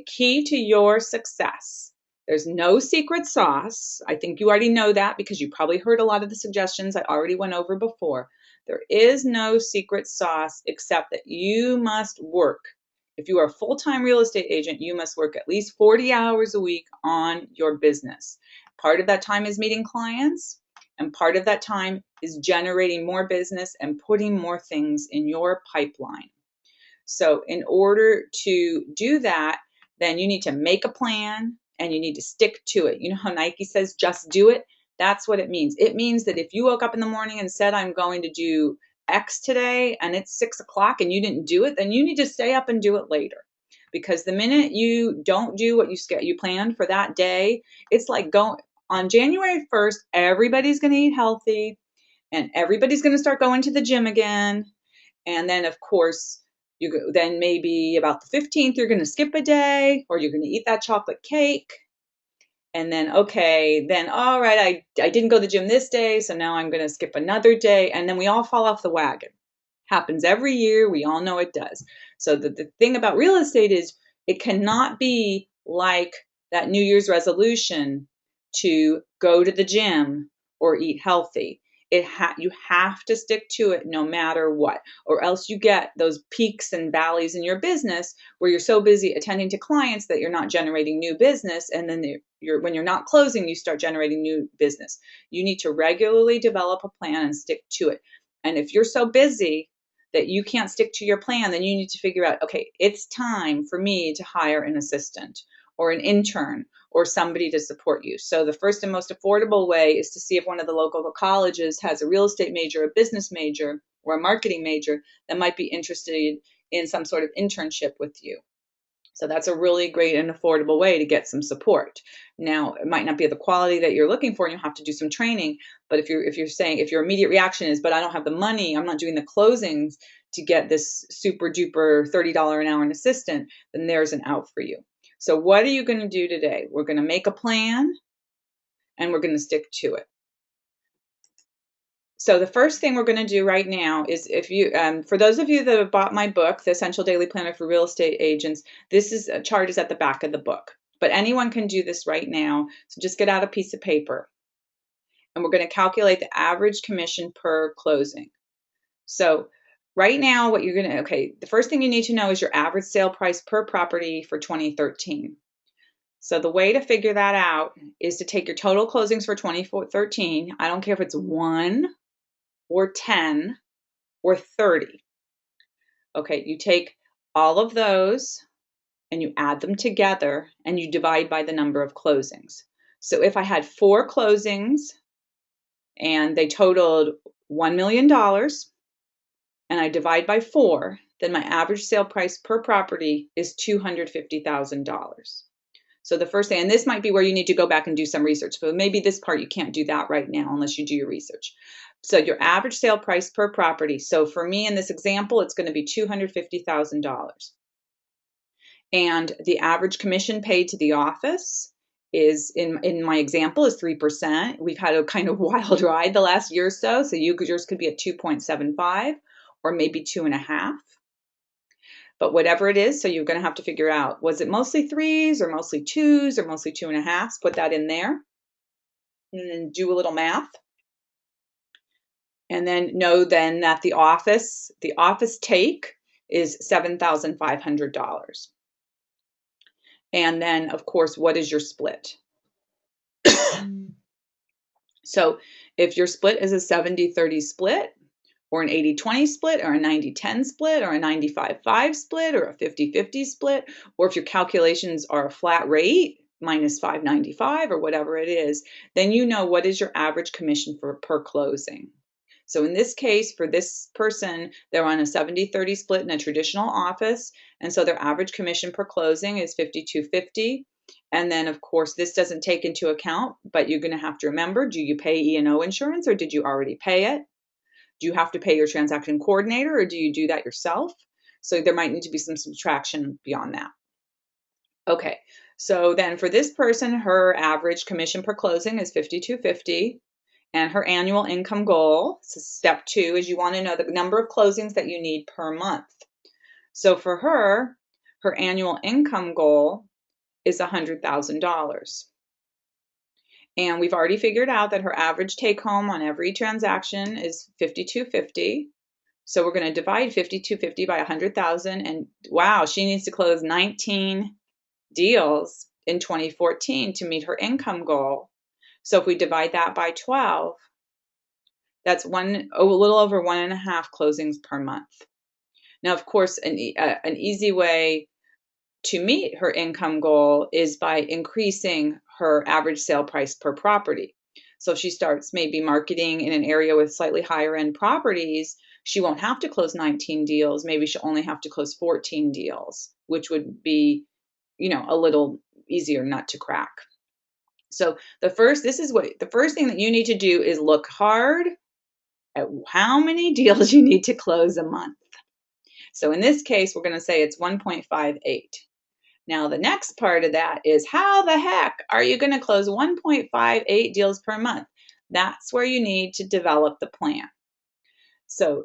key to your success. There's no secret sauce. I think you already know that because you probably heard a lot of the suggestions I already went over before. There is no secret sauce except that you must work. If you are a full-time real estate agent, you must work at least 40 hours a week on your business. Part of that time is meeting clients, and part of that time is generating more business and putting more things in your pipeline. So in order to do that, then you need to make a plan and you need to stick to it. You know how Nike says, just do it? That's what it means. It means that if you woke up in the morning and said, I'm going to do X today, and it's 6 o'clock and you didn't do it, then you need to stay up and do it later. Because the minute you don't do what you planned for that day, it's like on January 1st, everybody's going to eat healthy and everybody's going to start going to the gym again. And then, of course, then maybe about the 15th, you're going to skip a day, or you're going to eat that chocolate cake. And then, okay, then, all right, I didn't go to the gym this day, so now I'm going to skip another day. And then we all fall off the wagon. Happens every year. We all know it does. So the thing about real estate is it cannot be like that New Year's resolution to go to the gym or eat healthy. You have to stick to it no matter what, or else you get those peaks and valleys in your business where you're so busy attending to clients that you're not generating new business, and then when you're not closing, you start generating new business. You need to regularly develop a plan and stick to it. And if you're so busy that you can't stick to your plan, then you need to figure out, okay, it's time for me to hire an assistant or an intern or somebody to support you. So the first and most affordable way is to see if one of the local colleges has a real estate major, a business major, or a marketing major that might be interested in some sort of internship with you. So that's a really great and affordable way to get some support. Now, it might not be the quality that you're looking for, and you'll have to do some training. But if your immediate reaction is, but I don't have the money, I'm not doing the closings to get this super duper $30 an hour an assistant, then there's an out for you. So what are you going to do today? We're going to make a plan and we're going to stick to it. So the first thing we're going to do right now is, for those of you that have bought my book, The Essential Daily Planner for Real Estate Agents, chart is at the back of the book. But anyone can do this right now. So just get out a piece of paper. And we're going to calculate the average commission per closing. So right now, the first thing you need to know is your average sale price per property for 2013. So the way to figure that out is to take your total closings for 2013. I don't care if it's 1 or 10 or 30. Okay, you take all of those and you add them together and you divide by the number of closings. So if I had 4 closings and they totaled $1 million, and I divide by 4, then my average sale price per property is $250,000. So the first thing, and this might be where you need to go back and do some research, but maybe this part you can't do that right now unless you do your research. So your average sale price per property. So for me in this example, it's going to be $250,000. And the average commission paid to the office is, in my example, is 3%. We've had a kind of wild ride the last year or so. So yours could be at 2.75 or maybe 2.5. But whatever it is, so you're going to have to figure out, was it mostly 3s or mostly 2s or mostly 2.5s? Put that in there and then do a little math. And then know then that the office take is $7,500. And then, of course, what is your split? So if your split is a 70-30 split, or an 80-20 split, or a 90-10 split, or a 95-5 split, or a 50-50 split, or if your calculations are a flat rate, minus 595 or whatever it is, then you know what is your average commission per closing. So in this case, for this person, they're on a 70-30 split in a traditional office, and so their average commission per closing is $52.50. And then, of course, this doesn't take into account, but you're going to have to remember, do you pay E&O insurance, or did you already pay it? Do you have to pay your transaction coordinator, or do you do that yourself? So there might need to be some subtraction beyond that. Okay, so then for this person, her average commission per closing is $52.50, and her annual income goal, so step 2, is you want to know the number of closings that you need per month. So for her, her annual income goal is $100,000. And we've already figured out that her average take home on every transaction is $52.50. So we're going to divide $52.50 by 100,000, and wow, she needs to close 19 deals in 2014 to meet her income goal. So if we divide that by 12, that's a little over 1.5 closings per month. Now, of course, an easy way to meet her income goal is by increasing her average sale price per property. So if she starts maybe marketing in an area with slightly higher end properties, she won't have to close 19 deals. Maybe she'll only have to close 14 deals, which would be, a little easier nut to crack. So the first thing that you need to do is look hard at how many deals you need to close a month. So in this case, we're going to say it's 1.58. Now, the next part of that is, how the heck are you going to close 1.58 deals per month? That's where you need to develop the plan. So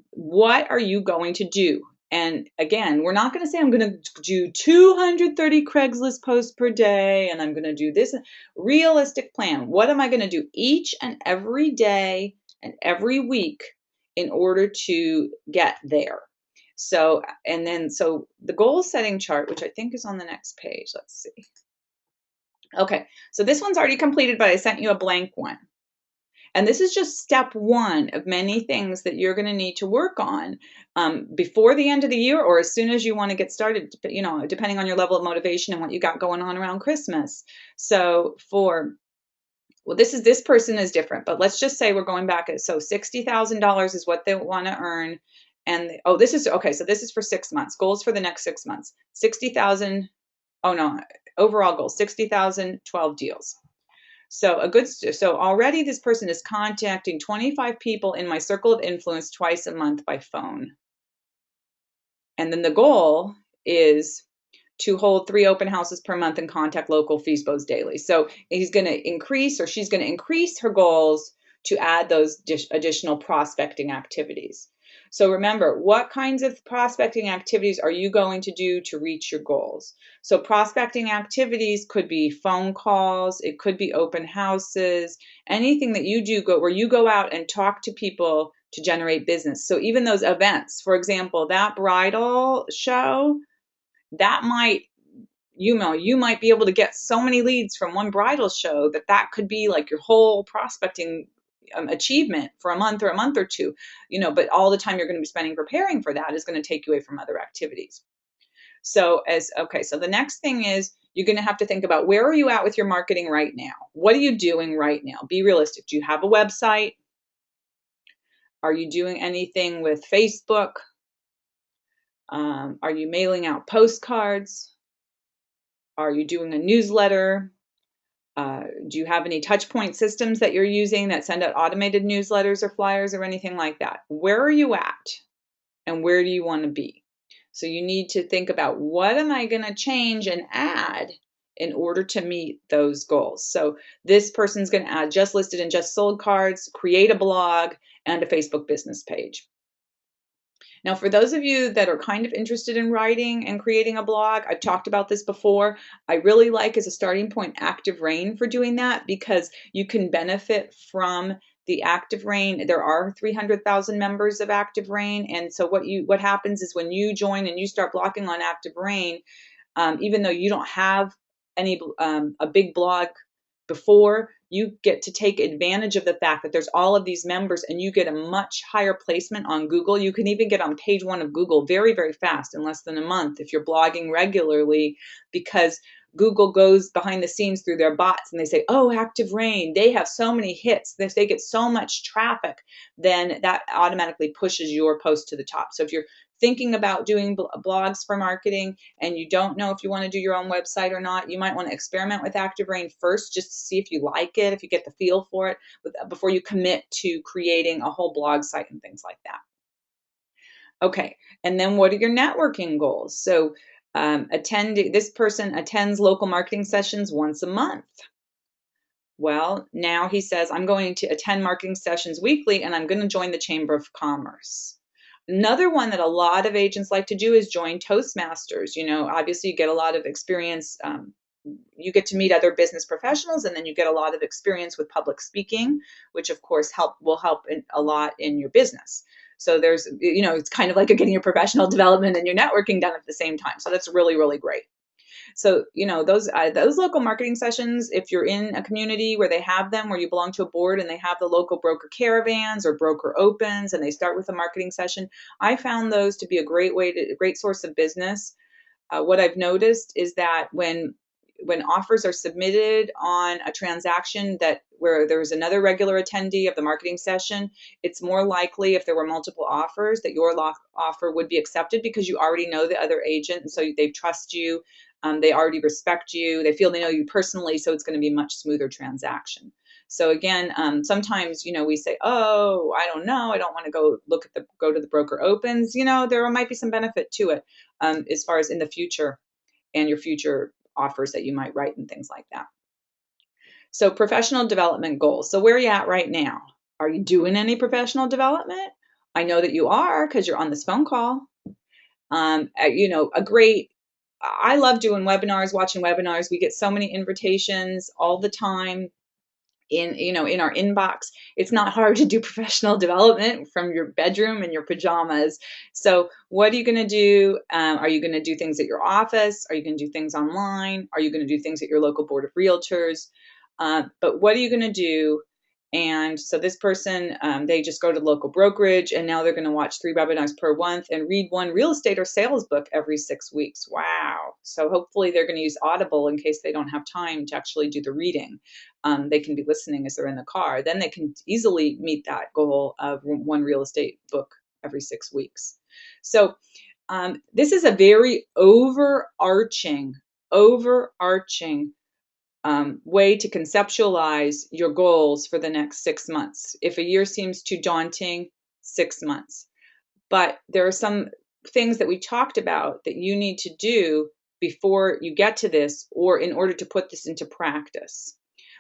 what are you going to do? And again, we're not going to say I'm going to do 230 Craigslist posts per day and I'm going to do this. Realistic plan. What am I going to do each and every day and every week in order to get there? So the goal setting chart, which I think is on the next page. Let's see. Okay, so this one's already completed, but I sent you a blank one. And this is just step 1 of many things that you're going to need to work on before the end of the year, or as soon as you want to get started, depending on your level of motivation and what you got going on around Christmas. So this person is different, but let's just say we're going back. So $60,000 is what they want to earn. And this is for 6 months. Goals for the next 6 months. 60,000. Oh no, overall goal 60,000, 12 deals. So already this person is contacting 25 people in my circle of influence twice a month by phone. And then the goal is to hold 3 open houses per month and contact local FISBOs daily. So she's going to increase her goals to add those additional prospecting activities. So remember, what kinds of prospecting activities are you going to do to reach your goals? So prospecting activities could be phone calls, it could be open houses, anything that you do where you go out and talk to people to generate business. So even those events, for example, that bridal show, that you might be able to get so many leads from one bridal show that could be like your whole prospecting achievement for a month or two, but all the time you're going to be spending preparing for that is going to take you away from other activities. So the next thing is you're going to have to think about, where are you at with your marketing right now? What are you doing right now? Be realistic. Do you have a website? Are you doing anything with Facebook? Are you mailing out postcards? Are you doing a newsletter? Do you have any touch point systems that you're using that send out automated newsletters or flyers or anything like that? Where are you at? And where do you want to be? So you need to think about, what am I going to change and add in order to meet those goals? So this person's going to add just listed and just sold cards, create a blog, and a Facebook business page. Now, for those of you that are kind of interested in writing and creating a blog, I've talked about this before. I really like, as a starting point, Active Rain for doing that, because you can benefit from the Active Rain. There are 300,000 members of Active Rain, and so what happens is when you join and you start blogging on Active Rain, even though you don't have a big blog before, you get to take advantage of the fact that there's all of these members, and you get a much higher placement on Google. You can even get on page 1 of Google very, very fast, in less than a month, if you're blogging regularly, because Google goes behind the scenes through their bots and they say, oh, Active Rain, they have so many hits, they get so much traffic, then that automatically pushes your post to the top. So if you're thinking about doing blogs for marketing and you don't know if you want to do your own website or not, you might want to experiment with Active Rain first, just to see if you like it, if you get the feel for it, before you commit to creating a whole blog site and things like that. Okay, and then what are your networking goals? So this person attends local marketing sessions once a month. Well, now he says, I'm going to attend marketing sessions weekly, and I'm going to join the Chamber of Commerce. Another one that a lot of agents like to do is join Toastmasters. Obviously you get a lot of experience. You get to meet other business professionals, and then you get a lot of experience with public speaking, which of course will help a lot in your business. So there's, it's kind of like getting your professional development and your networking done at the same time. So that's really, really great. So, those local marketing sessions, if you're in a community where they have them, where you belong to a board and they have the local broker caravans or broker opens, and they start with a marketing session, I found those to be a great source of business. What I've noticed is that when offers are submitted on a transaction where there's another regular attendee of the marketing session, it's more likely, if there were multiple offers, that your offer would be accepted, because you already know the other agent, and so they trust you. They already respect you. They feel they know you personally, so it's going to be a much smoother transaction. So again, sometimes, we say, oh, I don't know, I don't want to go to the broker opens. There might be some benefit to it as far as in the future and your future offers that you might write and things like that. So professional development goals. So where are you at right now? Are you doing any professional development? I know that you are, because you're on this phone call. I love doing webinars, watching webinars. We get so many invitations all the time in our inbox. It's not hard to do professional development from your bedroom and your pajamas. So what are you going to do? Are you going to do things at your office? Are you going to do things online? Are you going to do things at your local board of realtors? But what are you going to do? And so this person, they just go to the local brokerage, and now they're going to watch 3 webinars per month and read 1 real estate or sales book every 6 weeks. Wow. So hopefully they're going to use Audible in case they don't have time to actually do the reading. They can be listening as they're in the car. Then they can easily meet that goal of 1 real estate book every 6 weeks. So this is a very overarching way to conceptualize your goals for the next 6 months. If a year seems too daunting, 6 months. But there are some things that we talked about that you need to do before you get to this, or in order to put this into practice.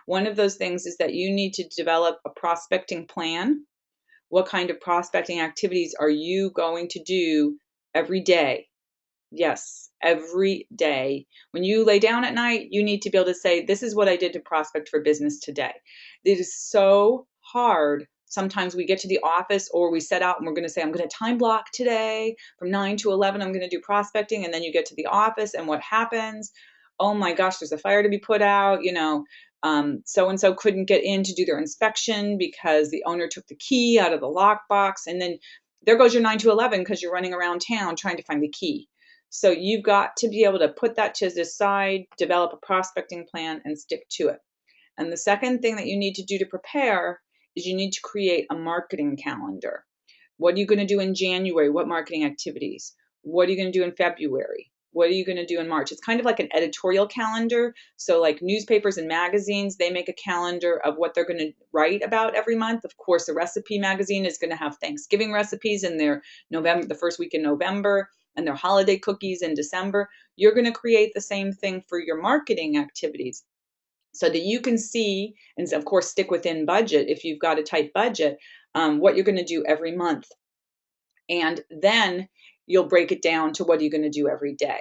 One of those things is that you need to develop a prospecting plan. What kind of prospecting activities are you going to do every day? Yes, every day. When you lay down at night, you need to be able to say, this is what I did to prospect for business today. It is so hard. Sometimes we get to the office, or we set out and we're going to say, I'm going to time block today from 9 to 11. I'm going to do prospecting. And then you get to the office, and what happens? Oh my gosh, there's a fire to be put out. So-and-so couldn't get in to do their inspection because the owner took the key out of the lockbox. And then there goes your 9 to 11, because you're running around town trying to find the key. So you've got to be able to put that to the side, develop a prospecting plan, and stick to it. And the second thing that you need to do to prepare is you need to create a marketing calendar. What are you going to do in January? What marketing activities? What are you going to do in February? What are you going to do in March? It's kind of like an editorial calendar. So like newspapers and magazines, they make a calendar of what they're going to write about every month. Of course, a recipe magazine is going to have Thanksgiving recipes in their the first week in November, and their holiday cookies in December. You're going to create the same thing for your marketing activities, so that you can see, and of course stick within budget if you've got a tight budget, what you're going to do every month. And then you'll break it down to what are you going to do every day.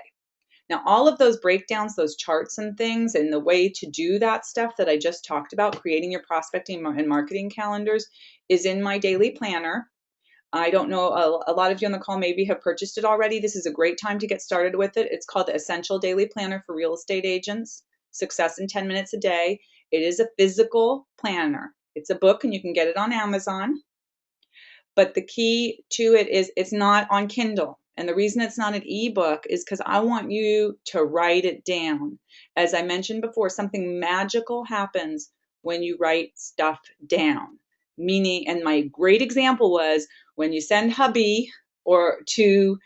Now, all of those breakdowns, those charts and things, and the way to do that stuff that I just talked about, creating your prospecting and marketing calendars, is in my daily planner. I don't know, a lot of you on the call maybe have purchased it already. This is a great time to get started with it. It's called the Essential Daily Planner for Real Estate Agents, Success in 10 Minutes a Day. It is a physical planner. It's a book and you can get it on Amazon. But the key to it is it's not on Kindle. And the reason it's not an ebook is because I want you to write it down. As I mentioned before, something magical happens when you write stuff down. Meaning, and my great example was when you send hubby or to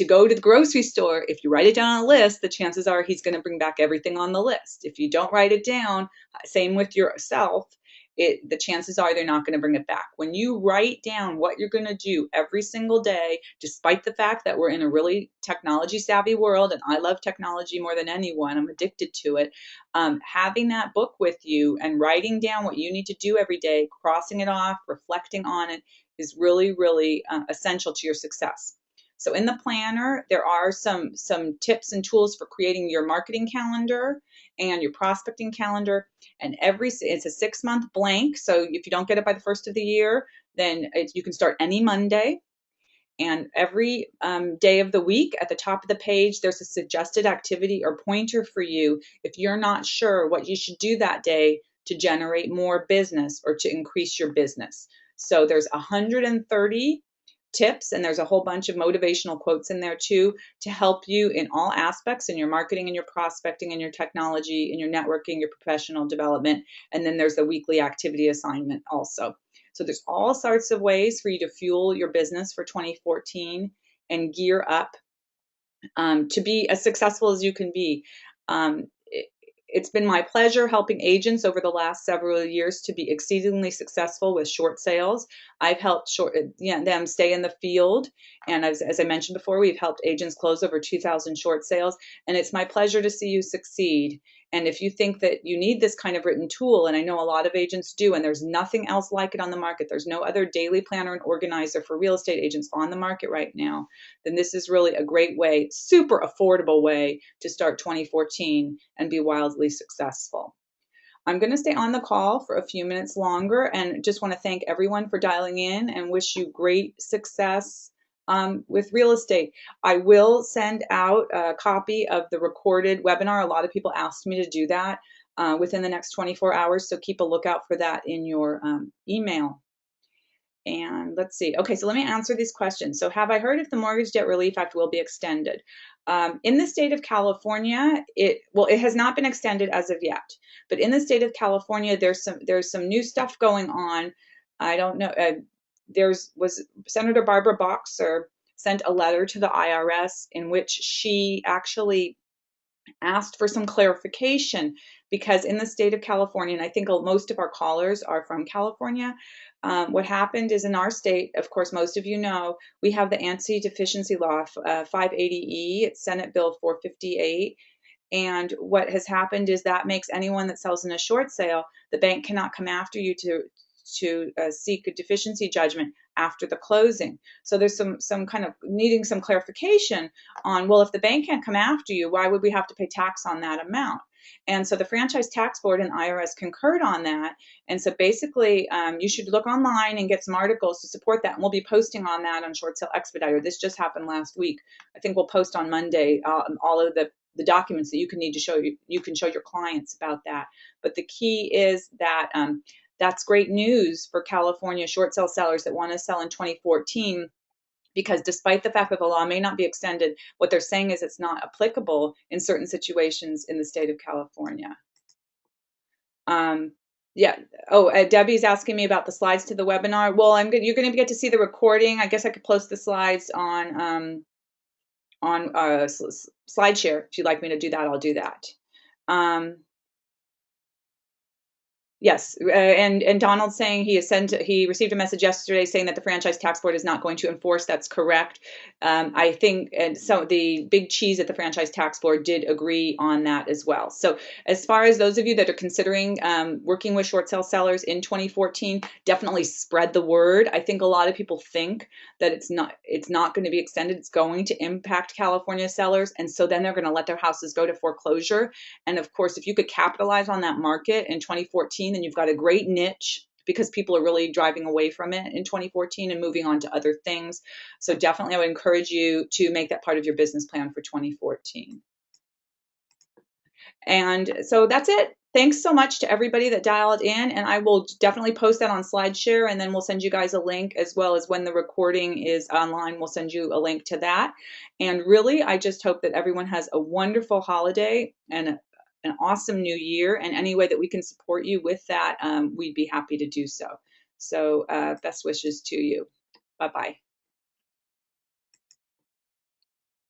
go to the grocery store, if you write it down on a list, the chances are he's going to bring back everything on the list. If you don't write it down, same with yourself, the chances are they're not going to bring it back. When you write down what you're going to do every single day, despite the fact that we're in a really technology savvy world, and I love technology more than anyone, I'm addicted to it, having that book with you and writing down what you need to do every day, crossing it off, reflecting on it, is really, really essential to your success. So in the planner, there are some tips and tools for creating your marketing calendar and your prospecting calendar. And it's a 6-month blank. So if you don't get it by the first of the year, then you can start any Monday. And every day of the week at the top of the page, there's a suggested activity or pointer for you if you're not sure what you should do that day to generate more business or to increase your business. So there's 130 tips, and there's a whole bunch of motivational quotes in there too to help you in all aspects in your marketing and your prospecting and your technology and your networking, your professional development. And then there's the weekly activity assignment also. So there's all sorts of ways for you to fuel your business for 2014 and gear up to be as successful as you can be. It's been my pleasure helping agents over the last several years to be exceedingly successful with short sales. I've helped them stay in the field. And as I mentioned before, we've helped agents close over 2,000 short sales. And it's my pleasure to see you succeed. And if you think that you need this kind of written tool, and I know a lot of agents do, and there's nothing else like it on the market, there's no other daily planner and organizer for real estate agents on the market right now, then this is really a great way, super affordable way to start 2014 and be wildly successful. I'm going to stay on the call for a few minutes longer and just want to thank everyone for dialing in and wish you great success with real estate. I will send out a copy of the recorded webinar. A lot of people asked me to do that within the next 24 hours, so keep a lookout for that in your email. And let's see. Okay, so let me answer these questions. So have I heard if the Mortgage Debt Relief Act will be extended? In the state of California, it has not been extended as of yet. But in the state of California, there's some new stuff going on. I don't know. Was Senator Barbara Boxer sent a letter to the IRS in which she actually asked for some clarification, because in the state of California, and I think most of our callers are from California, what happened is in our state, of course, most of you know, we have the anti-deficiency law, 580E, it's Senate Bill 458. And what has happened is that makes anyone that sells in a short sale, the bank cannot come after you to seek a deficiency judgment after the closing. So there's some kind of needing some clarification on, well, if the bank can't come after you, why would we have to pay tax on that amount? And so the Franchise Tax Board and IRS concurred on that. And so basically, you should look online and get some articles to support that. And we'll be posting on that on Short Sale Expediter. This just happened last week. I think we'll post on Monday all of the documents that you can need to show you can show your clients about that. But the key is that that's great news for California short sale sellers that want to sell in 2014, because despite the fact that the law may not be extended, what they're saying is it's not applicable in certain situations in the state of California. Yeah. Oh, Debbie's asking me about the slides to the webinar. Well, you're going to get to see the recording. I guess I could post the slides on SlideShare. If you'd like me to do that, I'll do that. Yes, and Donald's saying he received a message yesterday saying that the Franchise Tax Board is not going to enforce. That's correct. I think, and so the big cheese at the Franchise Tax Board did agree on that as well. So as far as those of you that are considering working with short sale sellers in 2014, definitely spread the word. I think a lot of people think that it's not going to be extended. It's going to impact California sellers, and so then they're going to let their houses go to foreclosure. And of course, if you could capitalize on that market in 2014, then you've got a great niche, because people are really driving away from it in 2014 and moving on to other things. So definitely I would encourage you to make that part of your business plan for 2014. And so that's it. thanks so much to everybody that dialed in, and I will definitely post that on SlideShare, and then we'll send you guys a link, as well as when the recording is online, we'll send you a link to that. And really, I just hope that everyone has a wonderful holiday and an awesome new year, and any way that we can support you with that, we'd be happy to do so. So best wishes to you. Bye-bye.